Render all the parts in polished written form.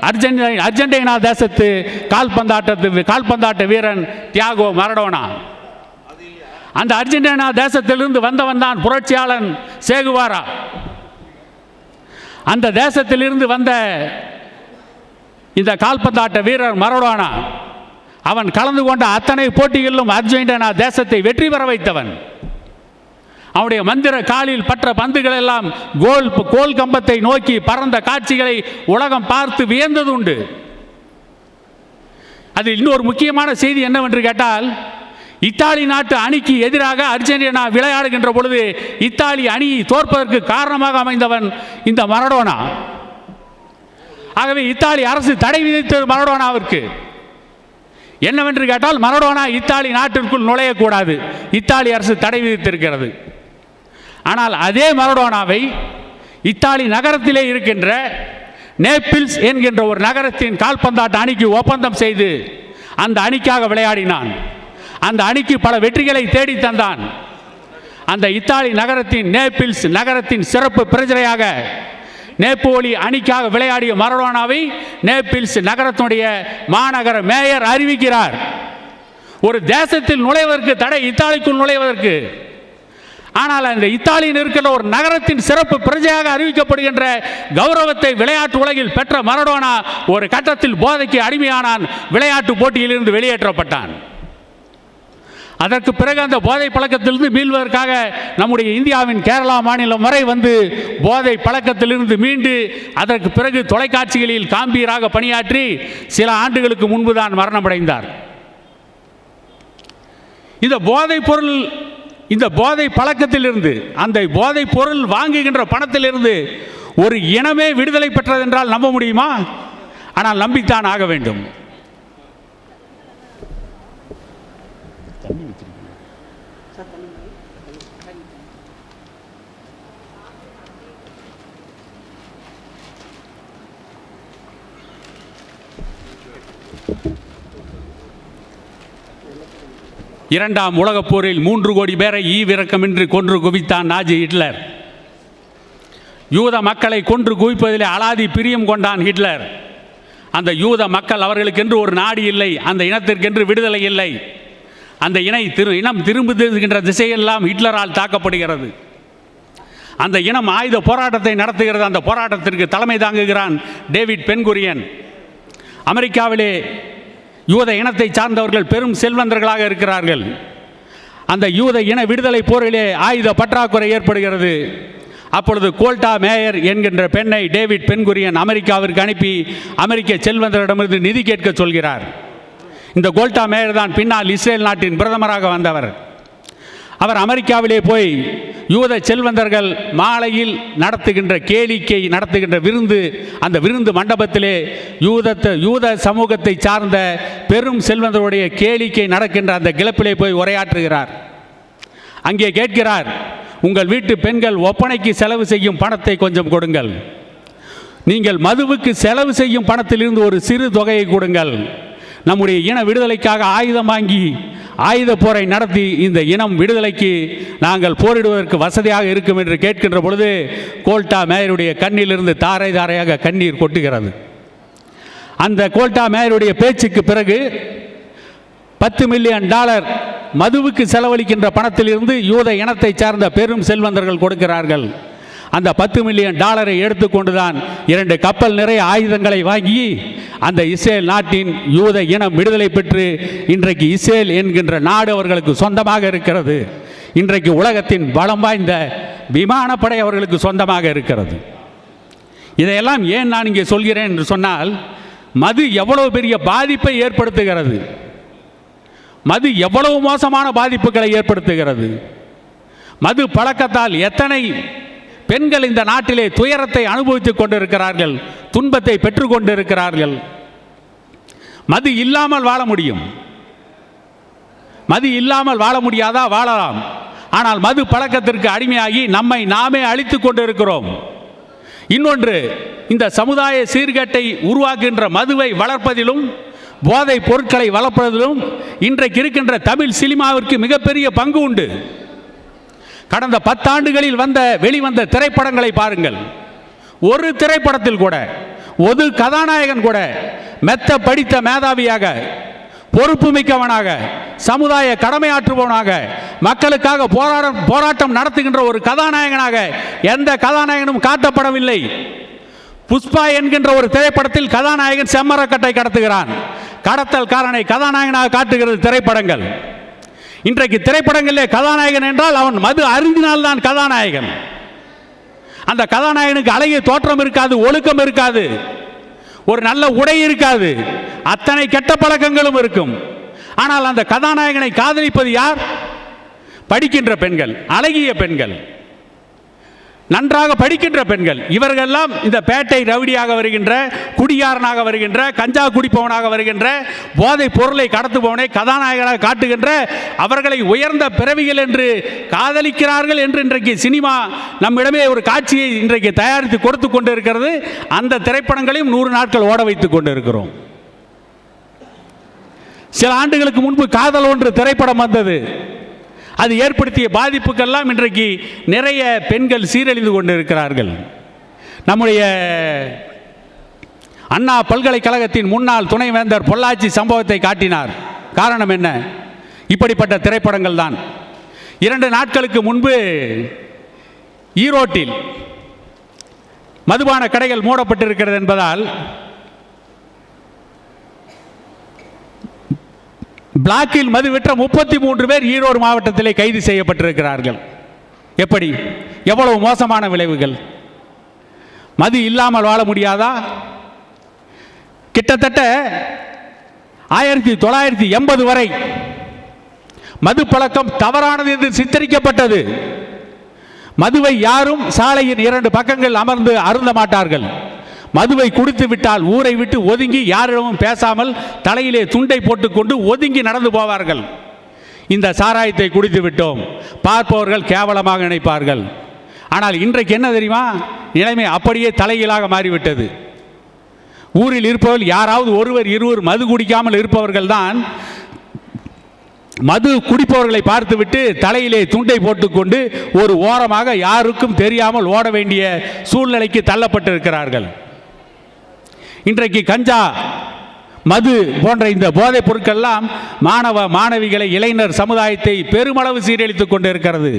Argentina தேசத்து கால்பந்தாட்ட வீரன் தியாகோ மரடோனா. அந்த அர்ஜென்டினா தேசத்திலிருந்து வந்தவன் தான் புரட்சியாளன் சேகுவாரா. அந்த தேசத்திலிருந்து வந்த இந்த கால்பந்தாட்ட வீரர் மரடோனா அவன் கலந்து கொண்ட அத்தனை போட்டிகளிலும் அர்ஜென்டினா தேசத்தை வெற்றி பெற வைத்தவன். அவனுடைய மந்திர காலில் பற்ற பந்துகள் எல்லாம் கோல் கம்பத்தை நோக்கி பறந்த காட்சிகளை உலகம் பார்த்து வியந்தது உண்டு. அதில் இன்னொரு முக்கியமான செய்தி என்னவென்று கேட்டால், இத்தாலி நாட்டு அணிக்கு எதிராக அர்ஜென்டினா விளையாடுகின்ற பொழுது இத்தாலி அணியை தோற்பதற்கு காரணமாக அமைந்தவன் இந்த மரடோனா. ஆகவே இத்தாலி அரசு தடை விதித்தது மரடோனாவிற்கு. என்னவென்று கேட்டால், மரடோனா இத்தாலி நாட்டிற்குள் நுழையக்கூடாது, இத்தாலி அரசு தடை விதித்திருக்கிறது. ஆனால் அதே மரடோனாவை இத்தாலி நகரத்திலே இருக்கின்ற நேபிள்ஸ் என்கின்ற ஒரு நகரத்தின் கால்பந்தாட்ட அணிக்கு ஒப்பந்தம் செய்து அந்த அணிக்காக விளையாடினான். அந்த அணிக்கு பல வெற்றிகளை தேடி தந்தான். அந்த இத்தாலி நகரத்தின் நேபிள்ஸ் நகரத்தின் சிறப்பு பிரஜையாக நேப்போலி அணிக்காக விளையாடிய மரடோனாவை நேபிள்ஸ் நகரத்தினுடைய மாநகர மேயர் அறிவிக்கிறார். ஒரு தேசத்தில் நுழைவதற்கு தடை, இத்தாலிக்குள் நுழைவதற்கு. ஆனால் அந்த இத்தாலியில் இருக்கிற ஒரு நகரத்தின் சிறப்பு பிரஜையாக அறிவிக்கப்படுகின்ற கௌரவத்தை விளையாட்டு உலகில் பெற்ற மரடோனா ஒரு கட்டத்தில் போதைக்கு அடிமையானான். விளையாட்டு போட்டியில் இருந்து வெளியேற்றப்பட்டான். அதற்கு பிறகு அந்த போதை பழக்கத்திலிருந்து மீள்வதற்காக நம்முடைய இந்தியாவின் கேரளா மாநிலம் வரை வந்து போதை பழக்கத்திலிருந்து மீண்டு அதற்கு பிறகு தொலைக்காட்சிகளில் காம்பீராக பணியாற்றி சில ஆண்டுகளுக்கு முன்புதான் மரணமடைந்தார். இந்த போதை பழக்கத்திலிருந்து, அந்த போதை பொருள் வாங்குகின்ற பணத்திலிருந்து ஒரு இனமே விடுதலை பெற்றதென்றால் நம்ப முடியுமா? ஆனால் நம்பித்தான் ஆக வேண்டும். இரண்டாம் உலகப் போரில் 3 கோடி பேரை ஈவிரக்கமின்றி கொன்று குவித்தான் நாஜி ஹிட்லர். யூத மக்களை கொன்று குவிப்பதிலே அலாதி பிரியம் கொண்டான் ஹிட்லர். அந்த யூத மக்கள், அவர்களுக்கென்று ஒரு நாடு இல்லை, அந்த இனத்திற்கென்று விடுதலை இல்லை. அந்த இனம் திரும்புகின்ற திசையெல்லாம் ஹிட்லரால் தாக்கப்படுகிறது. அந்த இனம் ஆயுத போராட்டத்தை நடத்துகிறது. அந்த போராட்டத்திற்கு தலைமை தாங்குகிறான் டேவிட் பென்குரியன். அமெரிக்காவிலே யூத இனத்தை சார்ந்தவர்கள் பெரும் செல்வந்தர்களாக இருக்கிறார்கள். அந்த யூத இன விடுதலை போரிலே ஆயுத பற்றாக்குறை ஏற்படுகிறது. அப்பொழுது கோல்டா மேயர் என்கின்ற பெண்ணை டேவிட் பென்குரியன் அமெரிக்காவிற்கு அனுப்பி அமெரிக்க செல்வந்தரிடமிருந்து நிதி கேட்க சொல்கிறார். இந்த கோல்டா மேயர் தான் பின்னால் இஸ்ரேல் நாட்டின் பிரதமராக வந்தவர். அவர் அமெரிக்காவிலே போய் யூத செல்வந்தர்கள் மாலையில் நடத்துகின்ற விருந்து, அந்த விருந்து மண்டபத்திலே யூத சமூகத்தை சார்ந்த பெரும் செல்வந்தருடைய கேளிக்கை நடக்கின்ற அந்த கிளப்பிலே போய் உரையாற்றுகிறார். அங்கே கேட்கிறார், உங்கள் வீட்டு பெண்கள் ஒப்பனைக்கு செலவு செய்யும் பணத்தை கொஞ்சம் கொடுங்கள், நீங்கள் மதுவுக்கு செலவு செய்யும் பணத்திலிருந்து ஒரு சிறு தொகையை கொடுங்கள், நம்முடைய இன விடுதலைக்காக ஆயுதம் வாங்கி ஆயுத போரை நடத்தி இந்த இனம் விடுதலைக்கு நாங்கள் போரிடுவதற்கு வசதியாக இருக்கும் என்று கேட்கின்ற பொழுது கோல்டா மேயருடைய கண்ணிலிருந்து தாரை தாரையாக கண்ணீர் கொட்டுகிறது. அந்த கோல்டா மேயருடைய பேச்சுக்கு பிறகு $10 மில்லியன் மதுவுக்கு செலவழிக்கின்ற பணத்திலிருந்து யூத இனத்தை சார்ந்த பெரும் செல்வந்தர்கள் கொடுக்கிறார்கள். அந்த $10 மில்லியன் எடுத்துக்கொண்டுதான் 2 கப்பல் நிறைய ஆயுதங்களை வாங்கி அந்த இஸ்ரேல் நாட்டின் யூத இனம் விடுதலை பெற்று இன்றைக்கு இஸ்ரேல் என்கின்ற நாடு அவர்களுக்கு சொந்தமாக இருக்கிறது. இன்றைக்கு உலகத்தின் பலம் வாய்ந்த விமானப்படை அவர்களுக்கு சொந்தமாக இருக்கிறது. இதையெல்லாம் ஏன் நான் இங்கே சொல்கிறேன் என்று சொன்னால், மது எவ்வளவு பெரிய பாதிப்பை ஏற்படுத்துகிறது, மது எவ்வளவு மோசமான பாதிப்புகளை ஏற்படுத்துகிறது. மது பழக்கத்தால் எத்தனை பெண்கள் இந்த நாட்டிலே துயரத்தை அனுபவித்துக் கொண்டிருக்கிறார்கள், துன்பத்தை பெற்றுக் கொண்டிருக்கிறார்கள். மது இல்லாமல் வாழ முடியும், மது இல்லாமல் வாழ முடியாதா? வாழலாம். ஆனால் மது பழக்கத்திற்கு அடிமையாகி நம்மை நாமே அழித்துக் கொண்டிருக்கிறோம். இன்னொன்று, இந்த சமுதாய சீர்கேட்டை உருவாக்குகின்ற மதுவை வளர்ப்பதிலும் போதை பொருட்களை வளர்ப்பதிலும் இன்றைக்கு இருக்கின்ற தமிழ் சினிமாவிற்கு மிகப்பெரிய பங்கு உண்டு. கடந்த 10 ஆண்டுகளில் வெளிவந்த திரைப்படங்களை பாருங்கள். ஒரு திரைப்படத்தில் கூட ஒரு கதாநாயகன் கூட மெத்த படித்த மேதாவியாக, பொறுப்பு மிக்கவனாக, சமுதாய கடமையாற்றுபவனாக, மக்களுக்காக போராட்டம் நடத்துகின்ற ஒரு கதாநாயகனாக எந்த கதாநாயகனும் காட்டப்படவில்லை. புஷ்பா என்கின்ற ஒரு திரைப்படத்தில் கதாநாயகன் செம்மரக்கட்டை கடத்துகிறான். கடத்தல்காரனை கதாநாயகனாக காட்டுகிறது திரைப்படங்கள். இன்றைக்கு திரைப்படங்களிலே கதாநாயகன் என்றால் அவன் மது அருந்தினால்தான் கதாநாயகன். அந்த கதாநாயகனுக்கு அழகிய தோற்றம் இருக்காது, ஒழுக்கம் இருக்காது, ஒரு நல்ல உடை இருக்காது, அத்தனை கெட்ட பழக்கங்களும் இருக்கும். ஆனால் அந்த கதாநாயகனை காதலிப்பது யார்? படிக்கின்ற பெண்கள், அழகிய பெண்கள், நன்றாக படிக்கின்ற பெண்கள். இவர்களெல்லாம் இந்த பேட்டை ரவுடியாக வருகின்ற, குடியாரனாக வருகின்ற, கஞ்சா குடிப்பவனாக வருகின்ற, போதை பொருளை கடத்துபவனை கதாநாயகனாக காட்டுகின்ற, அவர்களை உயர்ந்த பிறவிகள் என்று காதலிக்கிறார்கள் என்று இன்றைக்கு சினிமா நம்மிடமே ஒரு காட்சியை இன்றைக்கு தயாரித்து கொடுத்து கொண்டு இருக்கிறது. அந்த திரைப்படங்களையும் 100 நாட்கள் ஓட வைத்துக் கொண்டு இருக்கிறோம். சில ஆண்டுகளுக்கு முன்பு காதல் ஒன்று திரைப்படம் வந்தது. அது ஏற்படுத்திய பாதிப்புக்கெல்லாம் இன்றைக்கு நிறைய பெண்கள் சீரழிந்து கொண்டு இருக்கிறார்கள். நம்முடைய அண்ணா பல்கலைக்கழகத்தின் முன்னாள் துணைவேந்தர் பொள்ளாச்சி சம்பவத்தை காட்டினார். காரணம் என்ன? இப்படிப்பட்ட திரைப்படங்கள் தான். 2 நாட்களுக்கு முன்பு ஈரோட்டில் மதுபான கடைகள் மூடப்பட்டிருக்கிறது என்பதால் பிளாக்கில் மது விற்ற 33 பேர் ஈரோடு மாவட்டத்திலே கைது செய்யப்பட்டிருக்கிறார்கள். எப்படி? எவ்வளவு மோசமான விளைவுகள்! மது இல்லாமல் வாழ முடியாதா? கிட்டத்தட்ட 1980 வரை மது பழக்கம் தவறானது என்று சித்தரிக்கப்பட்டது. மதுவை யாரும் சாலையின் 2 பக்கங்கள் அமர்ந்து அருந்த மாட்டார்கள். மதுவை குடித்து விட்டால் ஊரை விட்டு ஒதுங்கி யாரிடமும் பேசாமல் தலையிலே துண்டை போட்டுக்கொண்டு ஒதுங்கி நடந்து போவார்கள். இந்த சாராயத்தை குடித்து விட்டோம், பார்ப்பவர்கள் கேவலமாக நினைப்பார்கள். ஆனால் இன்றைக்கு என்ன தெரியுமா? நிலைமை அப்படியே தலைகீழாக மாறிவிட்டது. ஊரில் இருப்பவர்கள் யாராவது ஒருவர் இருவர் மது குடிக்காமல் இருப்பவர்கள் தான் மது குடிப்பவர்களை பார்த்துவிட்டு தலையிலே துண்டை போட்டுக்கொண்டு ஒரு ஓரமாக யாருக்கும் தெரியாமல் ஓட வேண்டிய சூழ்நிலைக்கு தள்ளப்பட்டிருக்கிறார்கள். இன்றைக்கு கஞ்சா, மது போன்ற இந்த போதைப் பொருட்கள்லாம் மாணவ மாணவிகளை, இளைஞர் சமுதாயத்தை பெருமளவு சீரழித்துக் கொண்டிருக்கிறது.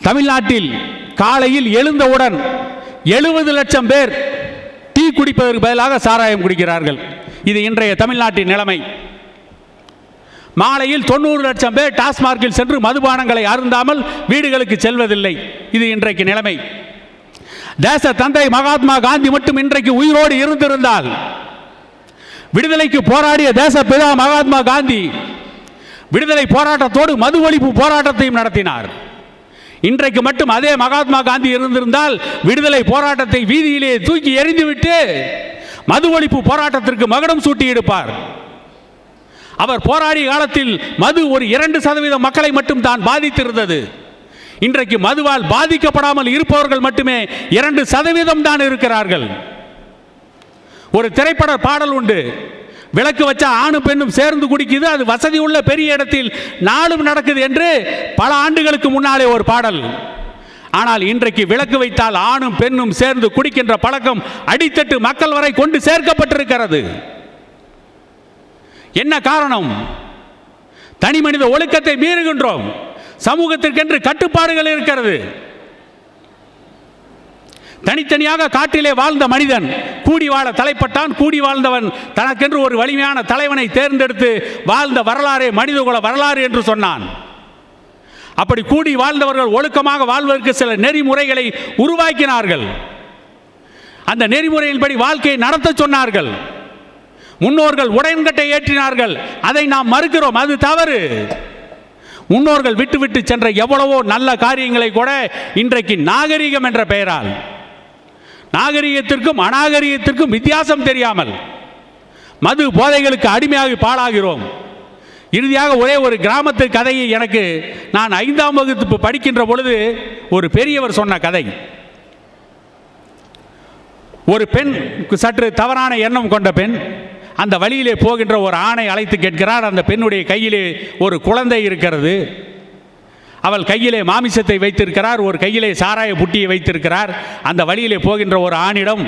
தமிழ்நாட்டில் காலையில் எழுந்தவுடன் 70 லட்சம் பேர் டீ குடிப்பதற்கு பதிலாக சாராயம் குடிக்கிறார்கள். இது இன்றைய தமிழ்நாட்டின் நிலைமை. மாலையில் 90 லட்சம் பேர் டாஸ்மார்க்கில் சென்று மதுபானங்களை அருந்தாமல் வீடுகளுக்கு செல்வதில்லை. இது இன்றைக்கு நிலைமை. தேச தந்தை மகாத்மா காந்தி மட்டும் இன்றைக்கு உயிரோடு இருந்திருந்தால், விடுதலைக்கு போராடிய தேசப்பிதா மகாத்மா காந்தி விடுதலை போராட்டத்தோடு மது ஒழிப்பு போராட்டத்தையும் நடத்தினார். இன்றைக்கு மட்டும் அதே மகாத்மா காந்தி இருந்திருந்தால் விடுதலை போராட்டத்தை வீதியிலே தூக்கி எறிந்துவிட்டு மது ஒழிப்பு போராட்டத்திற்கு மகுடம் சூட்டி எடுப்பார். அவர் போராடிய காலத்தில் மது ஒரு 2% மக்களை மட்டும் தான் பாதித்திருந்தது. இன்றைக்கு மதுவால் பாதிக்கப்படாமல் இருப்பவர்கள் மட்டுமே 2% தான் இருக்கிறார்கள். ஒரு திரைப்பட பாடல் உண்டு, விளக்கு வச்சா ஆணும் பெண்ணும் சேர்ந்து குடிக்குது, அது வசதி உள்ள பெரிய இடத்தில் நாளும் நடக்குது என்று பல ஆண்டுகளுக்கு முன்னாலே ஒரு பாடல். ஆனால் இன்றைக்கு விளக்கு வைத்தால் ஆணும் பெண்ணும் சேர்ந்து குடிக்கின்ற பழக்கம் அடித்தட்டு மக்கள் வரை கொண்டு சேர்க்கப்பட்டிருக்கிறது. என்ன காரணம்? தனி மனித ஒழுக்கத்தை மீறுகின்றோம். சமூகத்திற்கென்று கட்டுப்பாடுகள் இருக்கிறது. தனித்தனியாக காட்டிலே வாழ்ந்த மனிதன் கூடி வாழ தலைப்பட்டான். கூடி வாழ்ந்தவன் தனக்கென்று ஒரு வலிமையான தலைவனை தேர்ந்தெடுத்து வாழ்ந்த வரலாறே மனிதகுல வரலாறு என்று சொன்னான். அப்படி கூடி வாழ்ந்தவர்கள் ஒழுக்கமாக வாழ்வதற்கு சில நெறிமுறைகளை உருவாக்கினார்கள். அந்த நெறிமுறையின்படி வாழ்க்கையை நடத்த சொன்னார்கள். முன்னோர்கள் உடன்கட்டை ஏற்றினார்கள். அதை நாம் மறுக்கிறோம், அது தவறு. முன்னோர்கள் விட்டு சென்ற எவ்வளவோ நல்ல காரியங்களை கூட இன்றைக்கு நாகரிகம் என்ற பெயரால், நாகரிகத்திற்கும் அநாகரிகத்திற்கும் வித்தியாசம் தெரியாமல் மது போதைகளுக்கு அடிமையாகி பாழாகிறோம். இறுதியாக ஒரே ஒரு கிராமத்து கதையை எனக்கு நான் 5ஆம் வகுப்பு படிக்கின்ற பொழுது ஒரு பெரியவர் சொன்ன கதை. ஒரு பெண், சற்று தவறான எண்ணம் கொண்ட பெண், அந்த வழியிலே போகின்ற ஒரு ஆணை அழைத்து கேட்கிறார். அந்த பெண்ணுடைய கையிலே ஒரு குழந்தை இருக்கிறது. அவள் கையிலே மாமிசத்தை வைத்திருக்கிறார், ஒரு கையிலே சாராய புட்டியை வைத்திருக்கிறார். அந்த வழியிலே போகின்ற ஒரு ஆணிடம்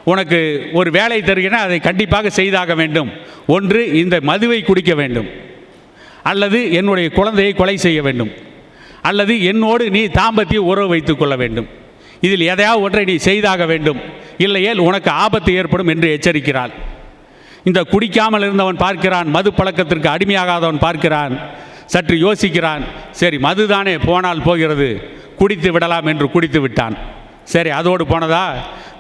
உனக்கு ஒரு வேலை தருகிறேன், அதை கண்டிப்பாக செய்தாக வேண்டும். ஒன்று இந்த மதுவை குடிக்க வேண்டும், அல்லது என்னுடைய குழந்தையை கொலை செய்ய வேண்டும், அல்லது என்னோடு நீ தாம்பத்திய உறவு வைத்துக் கொள்ள வேண்டும். இதில் எதையாவது ஒன்றை நீ செய்தாக வேண்டும், இல்லையேல் உனக்கு ஆபத்து ஏற்படும் என்று எச்சரிக்கிறாள். இந்த குடிக்காமல் இருந்தவன் பார்க்கிறான், மது பழக்கத்திற்கு அடிமையாகாதவன் பார்க்கிறான், சற்று யோசிக்கிறான். சரி, மதுதானே போனால் போகிறது, குடித்து விடலாம் என்று குடித்து விட்டான். சரி, அதோடு போனதா?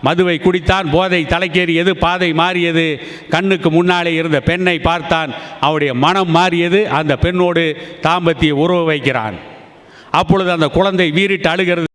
மதுவை குடித்தான், போதை தலைக்கேறியது, பாதை மாறியது, கண்ணுக்கு முன்னாலே இருந்த பெண்ணை பார்த்தான், அவருடைய மனம் மாறியது, அந்த பெண்ணோடு தாம்பத்திய உறவு வைக்கிறான். அப்பொழுது அந்த குழந்தை வீறிட்டு அழுகிறது.